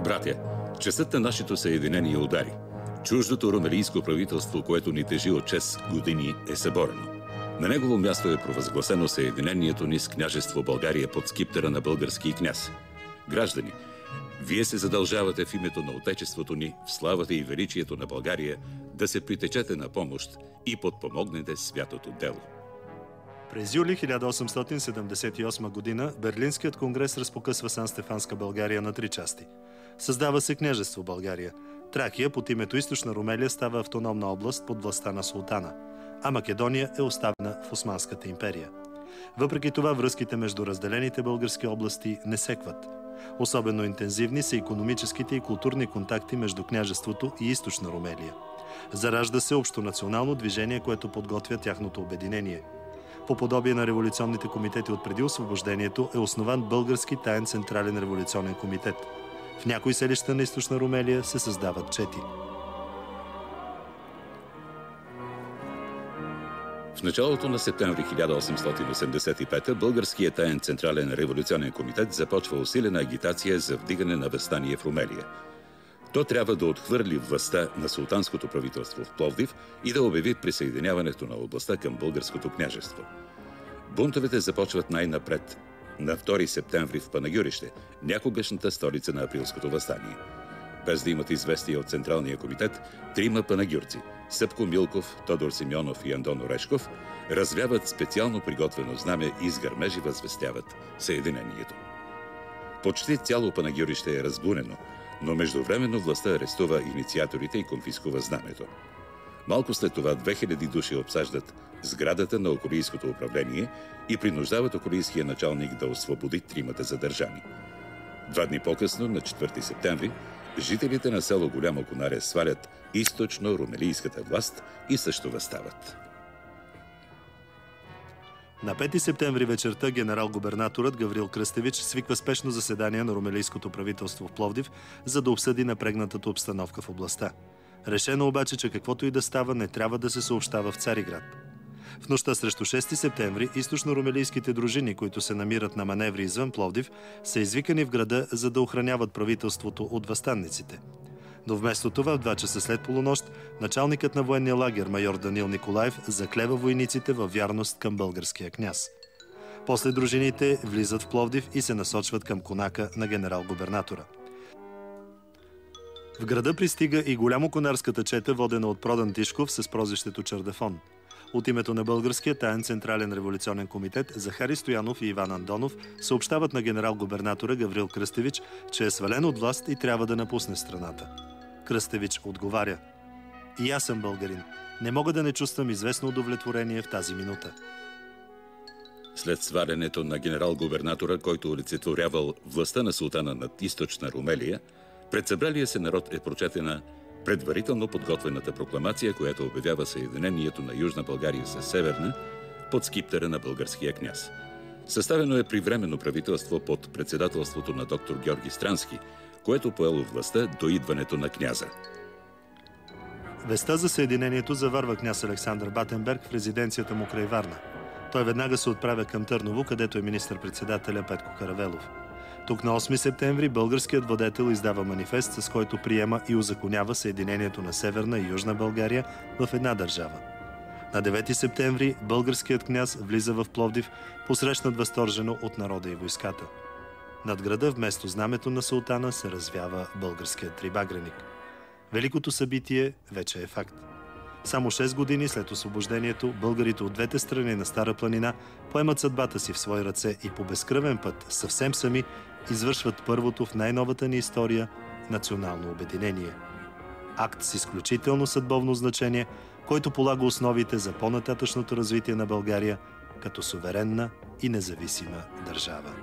Братя, часът на нашето съединение удари. Чуждото румелийско правителство, което ни тежи от 6 години, е съборено. На негово място е провъзгласено съединението ни с княжество България под скиптъра на български княз. Граждани, вие се задължавате в името на Отечеството ни, в славата и величието на България, да се притечете на помощ и подпомогнете святото дело. През юли 1878 година Берлинският конгрес разпокъсва Сан-Стефанска България на 3 части. Създава се княжество България. Тракия под името Източна Румелия става автономна област под властта на султана, а Македония е оставена в Османската империя. Въпреки това връзките между разделените български области не секват. Особено интензивни са икономическите и културни контакти между княжеството и Източна Румелия. Заражда се общонационално движение, което подготвя тяхното обединение. По подобие на революционните комитети от преди освобождението е основан Български таен централен революционен комитет. В някои селища на Източна Румелия се създават чети. В началото на септември 1885 Българският таен централен революционен комитет започва усилена агитация за вдигане на въстание в Румелия. То трябва да отхвърли властта на султанското правителство в Пловдив и да обяви присъединяването на областта към българското княжество. Бунтовете започват най-напред на 2 септември в Панагюрище, някогашната столица на априлското въстание. Без да имат известие от Централния комитет, 3 панагюрци – Събко Милков, Тодор Симеонов и Андон Орешков – развяват специално приготвено знаме и с гърмежи възвестяват съединението. Почти цяло Панагюрище е разбунено, но междувременно властта арестува инициаторите и конфискува знамето. Малко след това 2000 души обсаждат сградата на околийското управление и принуждават околийския началник да освободи 3 задържани. 2 дни по-късно, на 4 септември, жителите на село Голямо Конаре свалят източно-румелийската власт и също въстават. На 5 септември вечерта генерал-губернаторът Гаврил Кръстевич свиква спешно заседание на румелийското правителство в Пловдив, за да обсъди напрегнатата обстановка в областта. Решено обаче, че каквото и да става, не трябва да се съобщава в Цариград. В нощта срещу 6 септември източно-румелийските дружини, които се намират на маневри извън Пловдив, са извикани в града, за да охраняват правителството от въстанниците. Но вместо това, в 2 часа след полунощ, началникът на военния лагер майор Данил Николаев заклева войниците във вярност към българския княз. После дружините влизат в Пловдив и се насочват към конака на генерал-губернатора. В града пристига и голямоконарската чета, водена от Продан Тишков с прозвището Чардафон. От името на Българския таен централен революционен комитет Захари Стоянов и Иван Андонов съобщават на генерал-губернатора Гаврил Кръстевич, че е свален от власт и трябва да напусне страната. Кръстевич отговаря: „И аз съм българин. Не мога да не чувствам известно удовлетворение в тази минута“. След свалянето на генерал-губернатора, който олицетворявал властта на султана над Източна Румелия, пред събралия се народ е прочетена предварително подготвената прокламация, която обявява съединението на Южна България с Северна под скиптъра на българския княз. Съставено е привременно правителство под председателството на доктор Георги Странски, което поело властта до идването на княза. Вестта за съединението заварва княз Александър Батенберг в резиденцията му край Варна. Той веднага се отправя към Търново, където е министър-председателя Петко Каравелов. Тук на 8 септември българският владетел издава манифест, с който приема и узаконява съединението на Северна и Южна България в една държава. На 9 септември българският княз влиза в Пловдив, посрещнат възторжено от народа и войската. Над града вместо знамето на султана се развява българският трибагреник. Великото събитие вече е факт. Само 6 години след освобождението, българите от двете страни на Стара планина поемат съдбата си в свои ръце и по безкръвен път, съвсем сами, извършват първото в най-новата ни история национално обединение. Акт с изключително съдбовно значение, който полага основите за по-нататъчното развитие на България като суверенна и независима държава.